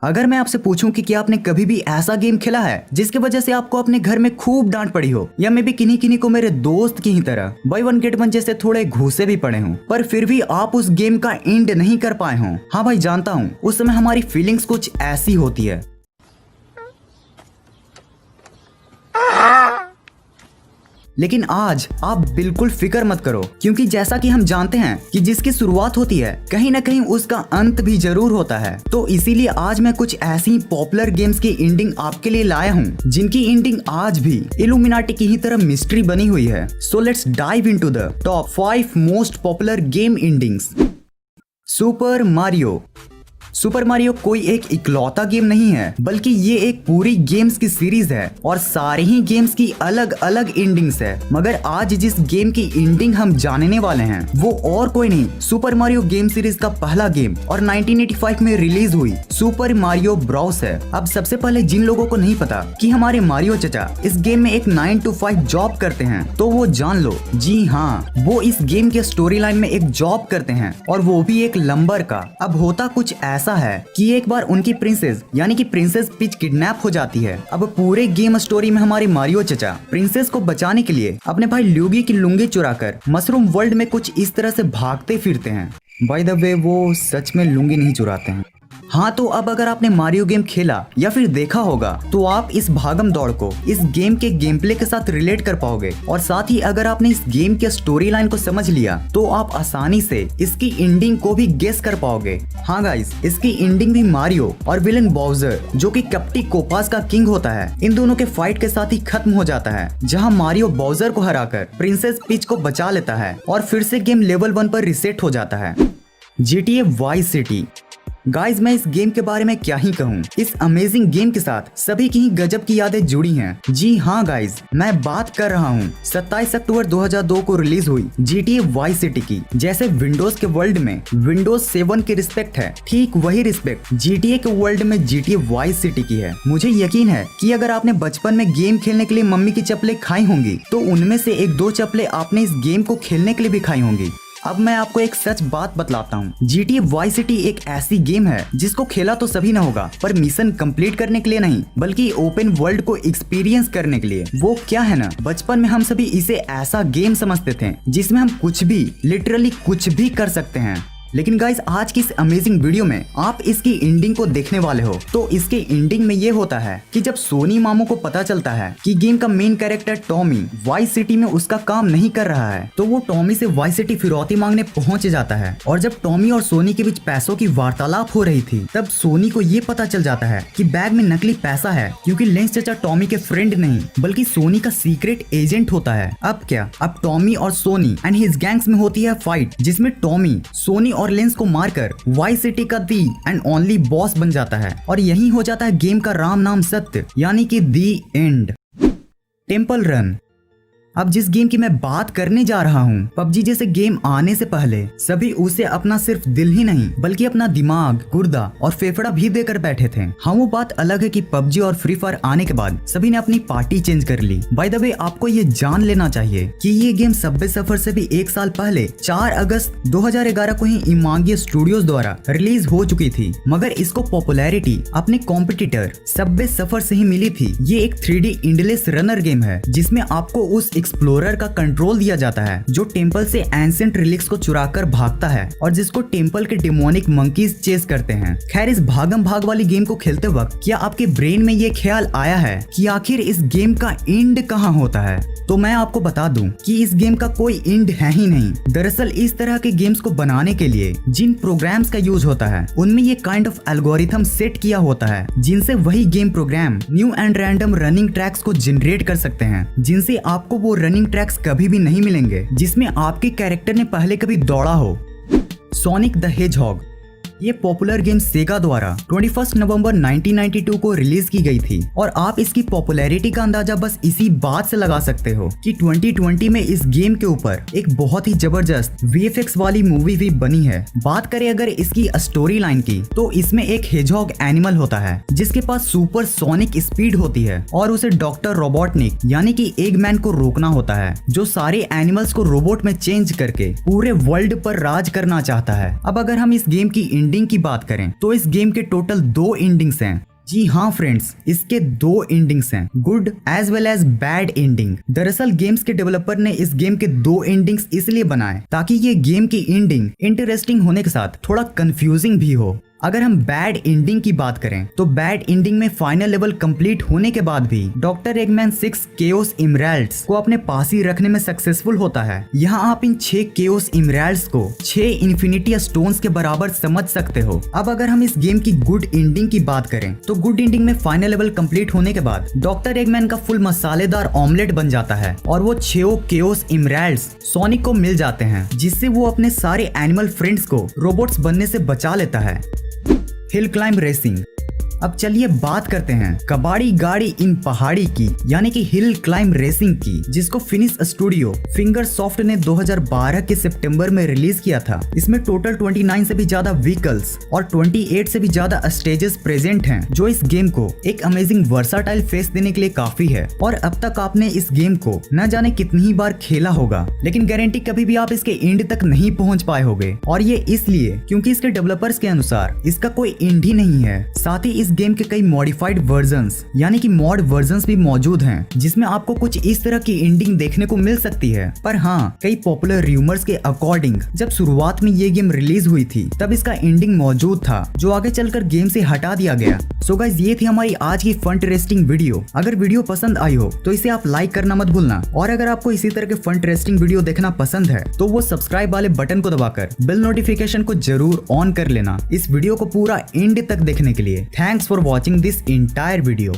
अगर मैं आपसे पूछूं कि क्या आपने कभी भी ऐसा गेम खेला है जिसकी वजह से आपको अपने घर में खूब डांट पड़ी हो, या मे भी किन्हीं किन्हीं को मेरे दोस्त की ही तरह बाय वन गेट वन जैसे थोड़े घूसे भी पड़े हों, पर फिर भी आप उस गेम का एंड नहीं कर पाए हों। हाँ भाई, जानता हूँ उस समय हमारी फीलिंग्स कुछ ऐसी होती है। लेकिन आज आप बिल्कुल फिक्र मत करो, क्योंकि जैसा कि हम जानते हैं कि जिसकी शुरुआत होती है कहीं ना कहीं उसका अंत भी जरूर होता है। तो इसीलिए आज मैं कुछ ऐसी पॉपुलर गेम्स की एंडिंग आपके लिए लाया हूँ जिनकी एंडिंग आज भी इल्यूमिनाटी की ही तरह मिस्ट्री बनी हुई है। So let's dive into the top 5 most popular game endings. Super Mario. Super Mario कोई एक इकलौता गेम नहीं है, बल्कि ये एक पूरी गेम्स की सीरीज है और सारे ही गेम्स की अलग अलग एंडिंग्स है। मगर आज जिस गेम की एंडिंग हम जानने वाले हैं वो और कोई नहीं, सुपर मारियो गेम सीरीज का पहला गेम और 1985 में रिलीज हुई सुपर मारियो ब्रॉस है। अब सबसे पहले जिन लोगों को नहीं पता कि हमारे मारियो चचा इस गेम में एक 9 to 5 जॉब करते हैं, तो वो जान लो, जी हाँ, वो इस गेम के स्टोरी लाइन में एक जॉब करते हैं और वो भी एक लंबर का। अब होता कुछ ऐसा है कि एक बार उनकी प्रिंसेस यानी कि प्रिंसेस पीच किडनैप हो जाती है। अब पूरे गेम स्टोरी में हमारे मारियो चचा प्रिंसेस को बचाने के लिए अपने भाई ल्यूगी की लुंगी चुराकर मशरूम वर्ल्ड में कुछ इस तरह से भागते फिरते हैं। बाय द वे, वो सच में लुंगी नहीं चुराते हैं। हाँ, तो अब अगर आपने मारियो गेम खेला या फिर देखा होगा तो आप इस भागम दौड़ को इस गेम के गेम प्ले के साथ रिलेट कर पाओगे, और साथ ही अगर आपने इस गेम के स्टोरी लाइन को समझ लिया तो आप आसानी से इसकी एंडिंग को भी गेस कर पाओगे। हाँ गाइस, इसकी एंडिंग भी मारियो और विलन बाउजर, जो कि कप्टी कोपास का किंग होता है, इन दोनों के फाइट के साथ ही खत्म हो जाता है, जहाँ मारियो बाउजर को हराकर प्रिंसेस पीच को बचा लेता है और फिर से गेम लेवल 1 पर रिसेट हो जाता है। GTA vice city. गाइज, मैं इस गेम के बारे में क्या ही कहूँ, इस अमेजिंग गेम के साथ सभी की ही गजब की यादें जुड़ी हैं। जी हाँ गाइज, मैं बात कर रहा हूँ 27 अक्टूबर 2002 को रिलीज हुई GTA वाइस सिटी की। जैसे विंडोज के वर्ल्ड में विंडोज 7 की रिस्पेक्ट है, ठीक वही रिस्पेक्ट GTA के वर्ल्ड में GTA वाइस सिटी की है। मुझे यकीन है कि अगर आपने बचपन में गेम खेलने के लिए मम्मी की चप्पलें खाई होंगी तो उनमें से 1-2 चप्पलें आपने इस गेम को खेलने के लिए भी खाई होंगी। अब मैं आपको एक सच बात बतलाता हूँ, GTA वाइस सिटी एक ऐसी गेम है जिसको खेला तो सभी ना होगा, पर मिशन कंप्लीट करने के लिए नहीं, बल्कि ओपन वर्ल्ड को एक्सपीरियंस करने के लिए। वो क्या है ना, बचपन में हम सभी इसे ऐसा गेम समझते थे जिसमें हम कुछ भी, लिटरली कुछ भी कर सकते हैं। लेकिन गाइस, आज की इस अमेजिंग वीडियो में आप इसकी एंडिंग को देखने वाले हो। तो इसके एंडिंग में ये होता है कि जब सोनी मामू को पता चलता है कि गेम का main character Tommy vice city में उसका काम नहीं कर रहा है, तो वो टॉमी से वाइस सिटी फिरौती मांगने पहुंच जाता है। और जब टॉमी और सोनी के बीच पैसों की वार्तालाप हो रही थी, तब सोनी को ये पता चल जाता है कि बैग में नकली पैसा है, क्योंकि लेंस चचा टॉमी के फ्रेंड नहीं बल्कि सोनी का सीक्रेट एजेंट होता है। अब क्या, अब टॉमी और सोनी एंड हिज गैंग्स में होती है फाइट, जिसमें टॉमी सोनी और लेंस को मारकर वाइस सिटी का दी एंड ओनली बॉस बन जाता है, और यही हो जाता है गेम का राम नाम सत्य, यानी कि दी एंड। Temple run. अब जिस गेम की मैं बात करने जा रहा हूँ, पबजी जैसे गेम आने से पहले सभी उसे अपना सिर्फ दिल ही नहीं बल्कि अपना दिमाग, गुर्दा और फेफड़ा भी देकर बैठे थे। हाँ, वो बात अलग है कि पबजी और फ्री फायर आने के बाद सभी ने अपनी पार्टी चेंज कर ली। बाय द वे, आपको ये जान लेना चाहिए कि ये गेम सबवे सफर से भी 1 साल पहले 4 अगस्त 2011 को ही इमांगी स्टूडियोज द्वारा रिलीज हो चुकी थी, मगर इसको पॉपुलैरिटी अपने कॉम्पिटिटर सबवे सफर से ही मिली थी। ये एक 3D इंडलेस रनर गेम है जिसमें आपको उस एक्सप्लोरर का कंट्रोल दिया जाता है जो टेंपल से एंशिएंट रिलिक्स को चुराकर भागता है और जिसको टेंपल के डेमोनिक मंकीज चेस करते हैं। खैर, इस भागम भाग वाली गेम को खेलते वक्त क्या आपके ब्रेन में ये ख्याल आया है कि आखिर इस गेम का एंड कहाँ होता है? तो मैं आपको बता दूं कि इस गेम का कोई एंड है ही नहीं। दरअसल इस तरह के गेम्स को बनाने के लिए जिन प्रोग्राम्स का यूज होता है उनमें ये काइंड ऑफ एल्गोरिथम सेट किया होता है, जिनसे वही game program new and random running tracks को जनरेट कर सकते हैं, जिनसे आपको वो रनिंग ट्रैक्स कभी भी नहीं मिलेंगे जिसमें आपके कैरेक्टर ने पहले कभी दौड़ा हो। Sonic the hedgehog. ये पॉपुलर गेम सेगा द्वारा 21 नवंबर 1992 को रिलीज की गई थी, और आप इसकी पॉपुलैरिटी का अंदाजा बस इसी बात से लगा सकते हो कि 2020 में इस गेम के ऊपर एक बहुत ही जबरदस्त VFX वाली मूवी भी बनी है। बात करें अगर इसकी स्टोरी लाइन की, तो इसमें एक हेजहॉग एनिमल होता है जिसके पास सुपर सोनिक स्पीड होती है और उसे डॉक्टर रोबोटनिक यानी कि एगमैन को रोकना होता है, जो सारे एनिमल्स को रोबोट में चेंज करके पूरे वर्ल्ड पर राज करना चाहता है। अब अगर हम इस गेम की एंडिंग की बात करें तो इस गेम के टोटल 2 एंडिंग्स हैं। जी हाँ फ्रेंड्स, इसके 2 एंडिंग्स हैं, good as well as bad ending. दरअसल गेम्स के डेवलपर ने इस गेम के 2 एंडिंग्स इसलिए बनाए ताकि ये गेम की एंडिंग इंटरेस्टिंग होने के साथ थोड़ा कंफ्यूजिंग भी हो। अगर हम बैड एंडिंग की बात करें तो बैड एंडिंग में फाइनल लेवल कंप्लीट होने के बाद भी डॉक्टर एगमैन 6 केओस इमराल्ड्स को अपने पास ही रखने में सक्सेसफुल होता है। यहाँ आप इन 6 केओस इमराल्ड्स को 6 इन्फिनिटी स्टोन्स के बराबर समझ सकते हो। अब अगर हम इस गेम की गुड एंडिंग की बात करें तो गुड एंडिंग में फाइनल लेवल कंप्लीट होने के बाद डॉक्टर एगमैन का फुल मसालेदार ऑमलेट बन जाता है और वो 6 केओस इमराल्ड्स सोनिक को मिल जाते हैं, जिससे वो अपने सारे एनिमल फ्रेंड्स को रोबोट्स बनने से बचा लेता है। Hill climb racing. अब चलिए बात करते हैं कबाड़ी गाड़ी इन पहाड़ी की, यानी कि हिल क्लाइंब रेसिंग की, जिसको फिनिश स्टूडियो फिंगर सॉफ्ट ने 2012 के सितंबर में रिलीज किया था। इसमें टोटल 29 से भी ज्यादा व्हीकल्स और 28 से भी ज्यादा स्टेजेस प्रेजेंट हैं, जो इस गेम को एक अमेजिंग वर्साटाइल फेस देने के लिए काफी है। और अब तक आपने इस गेम को न जाने कितनी ही बार खेला होगा, लेकिन गारंटी कभी भी आप इसके एंड तक नहीं पहुंच पाए होगे। और ये इसलिए क्योंकि इसके डेवलपर्स के अनुसार इसका कोई एंड ही नहीं है। साथ ही इस गेम के कई मॉडिफाइड वर्जन्स यानी कि मॉड वर्जन्स भी मौजूद हैं, जिसमें आपको कुछ इस तरह की एंडिंग देखने को मिल सकती है। पर हाँ, कई पॉपुलर रूमर्स के अकॉर्डिंग जब शुरुआत में ये गेम रिलीज हुई थी तब इसका एंडिंग मौजूद था, जो आगे चलकर गेम से हटा दिया गया। सो गाइस, ये थी हमारी आज की फन टेस्टिंग वीडियो। अगर वीडियो पसंद आई हो तो इसे आप लाइक करना मत भूलना, और अगर आपको इसी तरह के फन टेस्टिंग वीडियो देखना पसंद है तो वो सब्सक्राइब वाले बटन को दबाकर बेल नोटिफिकेशन को जरूर ऑन कर लेना इस वीडियो को पूरा एंड तक देखने के लिए। Thanks for watching this entire video।